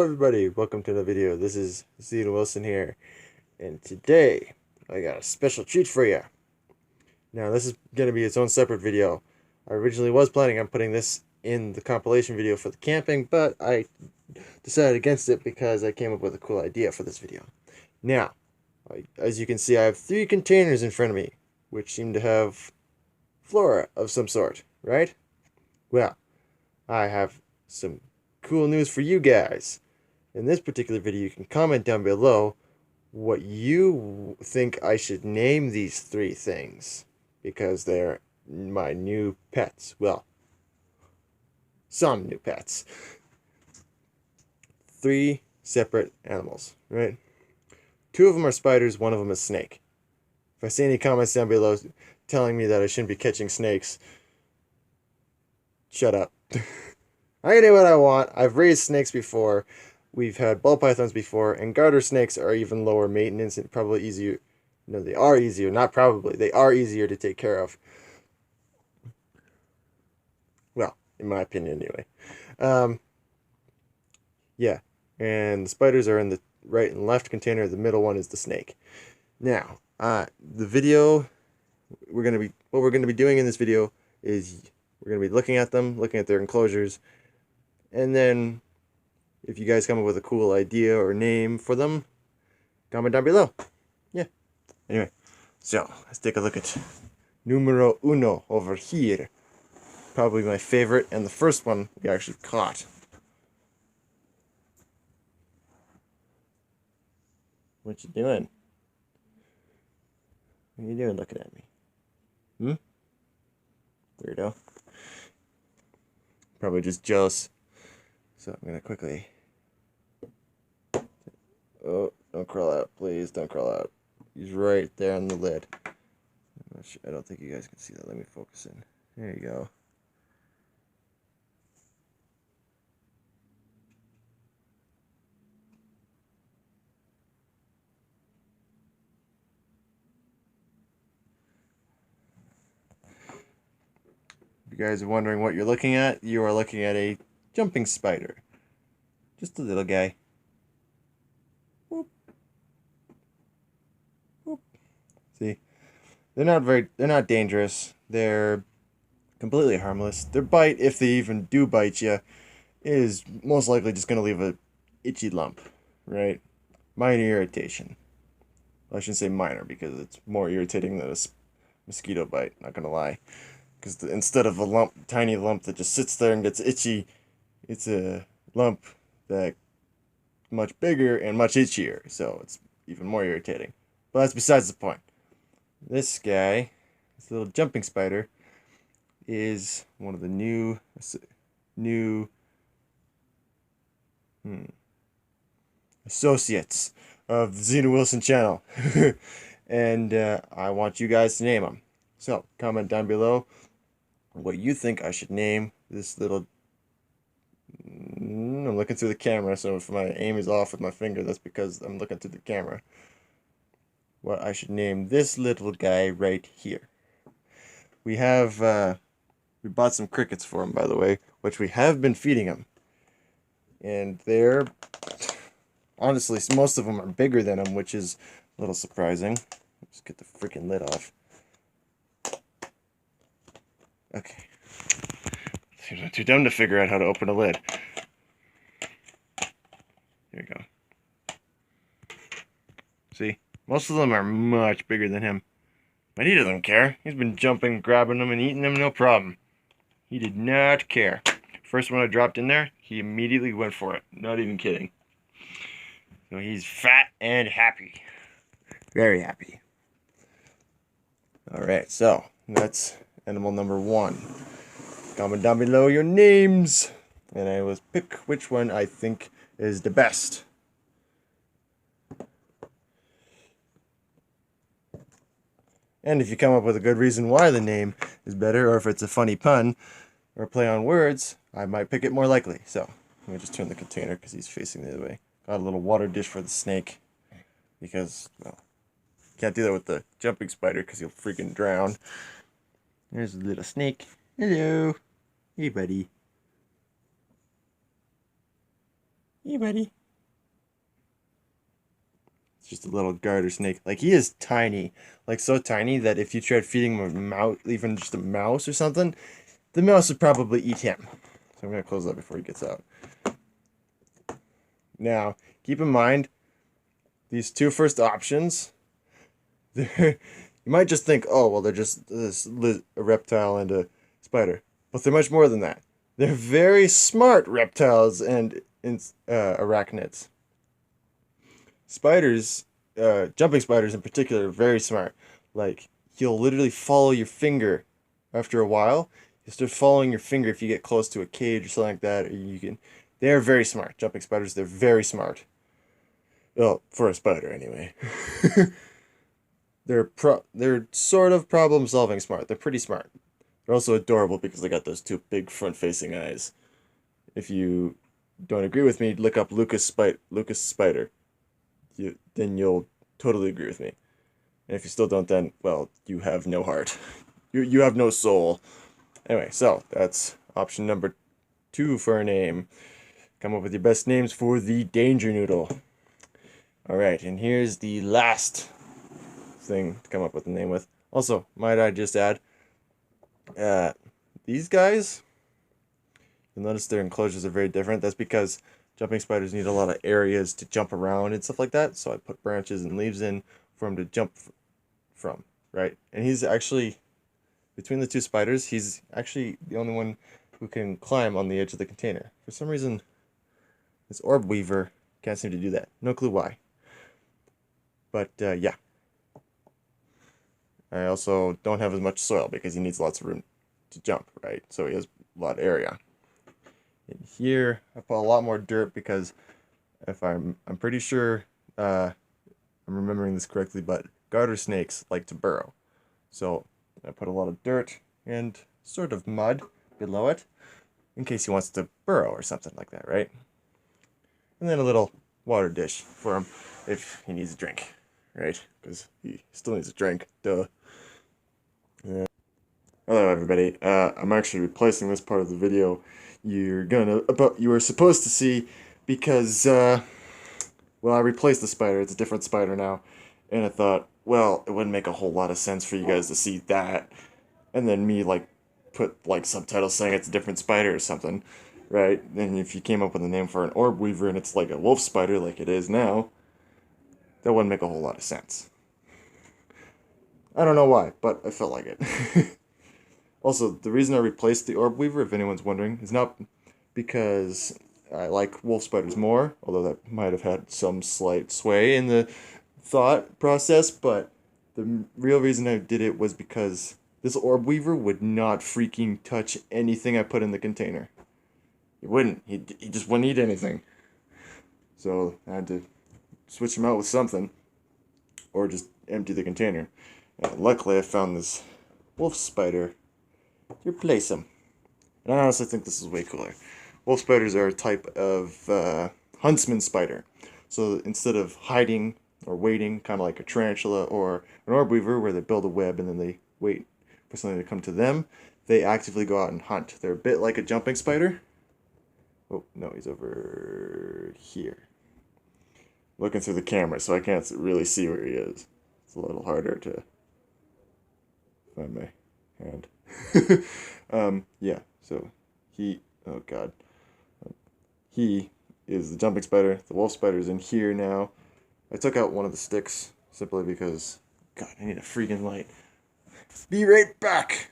everybody, welcome to the video. This is Steven Wilson here, and today I got a special treat for you. Now this is going to be its own separate video. I originally was planning on putting this in the compilation video for the camping, but I decided against it because I came up with a cool idea for this video. Now, as you can see, I have 3 containers in front of me, which seem to have flora of some sort, right? Well, I have some cool news for you guys. In this particular video, you can comment down below what you think I should name these 3 things, because they're my new pets. Well, some new pets. 3 separate animals, right? 2 of them are spiders, 1 of them is snake. If I see any comments down below telling me that I shouldn't be catching snakes, shut up. I can do what I want. I've raised snakes before. We've had ball pythons before, and garter snakes are even lower maintenance and probably easier. No, they are easier, not probably. They are easier to take care of. Well, in my opinion, anyway. Yeah, and the spiders are in the right and left container. The middle one is the snake. Now, the video what we're gonna be doing in this video is we're gonna be looking at them, looking at their enclosures, and then if you guys come up with a cool idea or name for them, comment down below. Yeah. Anyway, so let's take a look at numero uno over here. Probably my favorite, and the first one we actually caught. What you doing? What are you doing looking at me? Weirdo. Probably just jealous. So I'm gonna quickly... Oh, don't crawl out, please. Don't crawl out. He's right there on the lid. I'm not sure. I don't think you guys can see that. Let me focus in. There you go. If you guys are wondering what you're looking at, you are looking at a jumping spider. Just a little guy. Whoop. Whoop. See? They're not dangerous. They're completely harmless. Their bite, if they even do bite you, is most likely just going to leave a itchy lump, right? Minor irritation. I shouldn't say minor, because it's more irritating than a mosquito bite, not going to lie. Because instead of a tiny lump that just sits there and gets itchy, it's a lump that much bigger and much itchier, so it's even more irritating. But that's besides the point. This guy, this little jumping spider, is one of the new associates of the Steven Wilson channel. And I want you guys to name them. So comment down below what you think I should name this little... I'm looking through the camera, so if my aim is off with my finger, that's because I'm looking through the camera. What I should name this little guy right here. We have, we bought some crickets for him, by the way, which we have been feeding him. And they're, honestly, most of them are bigger than him, which is a little surprising. Let's get the freaking lid off. Okay. Seems I'm too dumb to figure out how to open a lid. Here we go. See? Most of them are much bigger than him. But he doesn't care. He's been jumping, grabbing them, and eating them, no problem. He did not care. First one I dropped in there, he immediately went for it. Not even kidding. So he's fat and happy. Very happy. Alright, so that's animal number 1. Comment down below your names, and I will pick which one I think is the best. And if you come up with a good reason why the name is better, or if it's a funny pun or play on words, I might pick it more likely. So let me just turn the container because he's facing the other way. Got a little water dish for the snake because, well, can't do that with the jumping spider because he'll freaking drown. There's a little snake. Hello. Hey, buddy. Hey, buddy. just a little garter snake. Like, he is tiny. Like, so tiny that if you tried feeding him a mouse, even just a mouse or something, the mouse would probably eat him. So I'm going to close that before he gets out. Now, keep in mind, these two first options, you might just think, oh, well, they're just a reptile and a spider. But they're much more than that. They're very smart reptiles and arachnids. Spiders, jumping spiders in particular, are very smart. Like, he'll literally follow your finger after a while. He'll start following your finger if you get close to a cage or something like that. Or you can. They're very smart. Jumping spiders, they're very smart. Well, for a spider, anyway. They're sort of problem-solving smart. They're pretty smart. They're also adorable because they got those two big front-facing eyes. If you don't agree with me, look up Lucas Spider. Then you'll totally agree with me. And if you still don't, then, well, you have no heart. You have no soul. Anyway, so that's option number 2 for a name. Come up with your best names for the Danger Noodle. Alright, and here's the last thing to come up with a name with. Also, might I just add, these guys, you'll notice their enclosures are very different. That's because jumping spiders need a lot of areas to jump around and stuff like that. So I put branches and leaves in for him to jump from, right? And he's actually, between the two spiders, he's actually the only one who can climb on the edge of the container. For some reason, this Orbweaver can't seem to do that. No clue why. But, yeah. I also don't have as much soil because he needs lots of room to jump, right? So he has a lot of area. In here, I put a lot more dirt because if I'm pretty sure I'm remembering this correctly, but garter snakes like to burrow. So I put a lot of dirt and sort of mud below it in case he wants to burrow or something like that, right? And then a little water dish for him if he needs a drink, right? Because he still needs a drink, duh. Hello everybody, I'm actually replacing this part of the video you were supposed to see because, well, I replaced the spider. It's a different spider now, and I thought, well, it wouldn't make a whole lot of sense for you guys to see that, and then me, like, put, like, subtitles saying it's a different spider or something, right? And if you came up with a name for an Orbweaver and it's like a wolf spider like it is now, that wouldn't make a whole lot of sense. I don't know why, but I felt like it. Also, the reason I replaced the Orbweaver, if anyone's wondering, is not because I like wolf spiders more, although that might have had some slight sway in the thought process, but the real reason I did it was because this Orbweaver would not freaking touch anything I put in the container. He wouldn't. He just wouldn't eat anything. So I had to switch him out with something, or just empty the container. And luckily I found this wolf spider to replace him. And I honestly think this is way cooler. Wolf spiders are a type of huntsman spider. So instead of hiding or waiting, kind of like a tarantula or an Orbweaver, where they build a web and then they wait for something to come to them, they actively go out and hunt. They're a bit like a jumping spider. Oh, no, he's over here. Looking through the camera, so I can't really see where he is. It's a little harder to find my hand. Yeah, so he, oh god, he is the jumping spider. The wolf spider is in here now. I took out one of the sticks simply because, god, I need a freaking light. Be right back!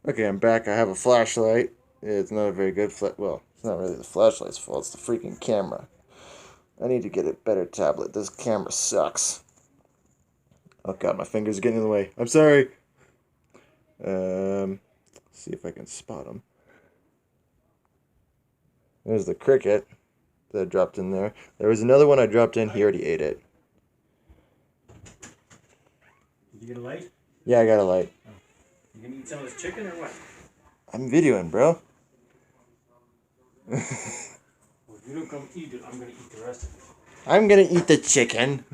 Okay, I'm back. I have a flashlight. It's not a very good well, it's not really the flashlight's fault, it's the freaking camera. I need to get a better tablet. This camera sucks. Oh god, my fingers are getting in the way. I'm sorry! See if I can spot him. There's the cricket that I dropped in there. There was another one I dropped in. He already ate it. Did you get a light? Yeah, I got a light. Oh. You gonna eat some of this chicken or what? I'm videoing, bro. Well, if you don't come eat it, I'm gonna eat the rest of it. I'm gonna eat the chicken.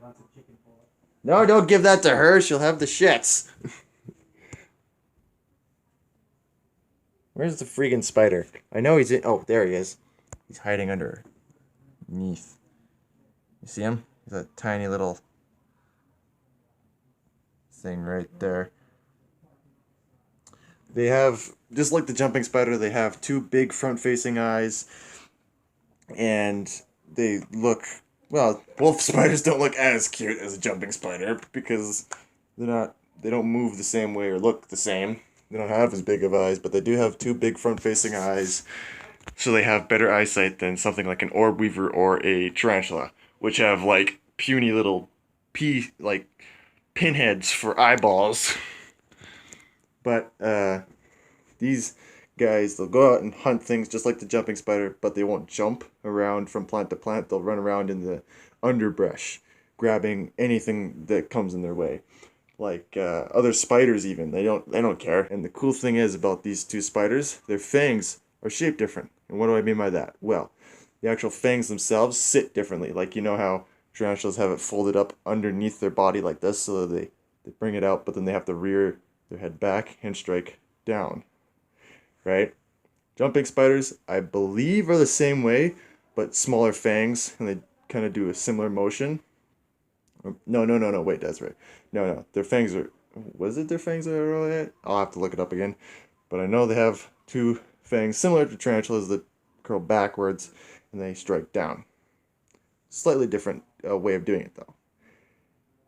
Lots of chicken for it. No, don't give that to her. She'll have the shits. Where's the freaking spider? I know he's in. Oh, there he is. He's hiding underneath. You see him? He's a tiny little thing right there. They have, just like the jumping spider, they have two big front-facing eyes, and they look, well, wolf spiders don't look as cute as a jumping spider because they don't move the same way or look the same. They don't have as big of eyes, but they do have two big front-facing eyes, so they have better eyesight than something like an Orbweaver or a tarantula, which have like puny little like pinheads for eyeballs. But these guys, they'll go out and hunt things just like the jumping spider, but they won't jump around from plant to plant. They'll run around in the underbrush, grabbing anything that comes in their way. Like other spiders even, they don't care. And the cool thing is about these two spiders, their fangs are shaped different. And what do I mean by that? Well, the actual fangs themselves sit differently. Like, you know how tarantulas have it folded up underneath their body like this, so that they bring it out, but then they have to rear their head back and strike down, right? Jumping spiders, I believe, are the same way, but smaller fangs, and they kind of do a similar motion. No, wait, that's right. No, their fangs are, was it their fangs that are really it? I'll have to look it up again. But I know they have two fangs similar to tarantulas that curl backwards, and they strike down. Slightly different way of doing it, though.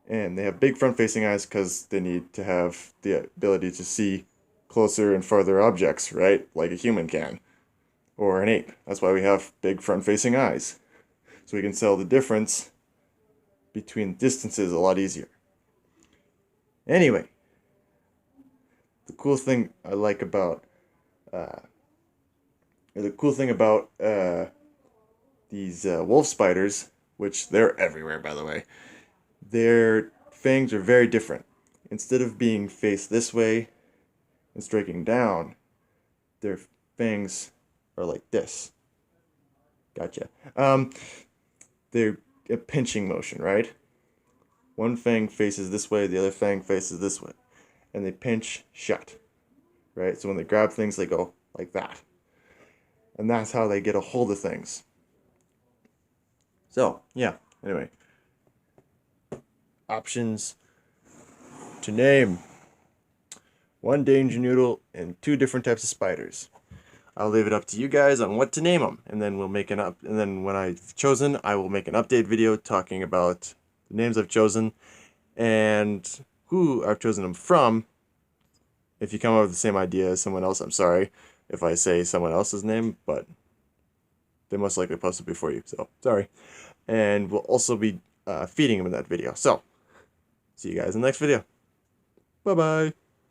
And they have big front-facing eyes because they need to have the ability to see closer and farther objects, right? Like a human can. Or an ape. That's why we have big front-facing eyes. So we can tell the difference between distances a lot easier. Anyway, the cool thing I like about these wolf spiders, which they're everywhere, by the way, their fangs are very different. Instead of being faced this way and striking down, their fangs are like this. Gotcha. They're a pinching motion, right? One fang faces this way, the other fang faces this way. And they pinch shut, right? So when they grab things, they go like that. And that's how they get a hold of things. So, yeah, anyway. Options to name. One danger noodle and two different types of spiders. I'll leave it up to you guys on what to name them, and then and then when I've chosen, I will make an update video talking about the names I've chosen and who I've chosen them from. If you come up with the same idea as someone else, I'm sorry if I say someone else's name, but they most likely posted before you, so sorry. And we'll also be feeding them in that video. So, see you guys in the next video. Bye-bye.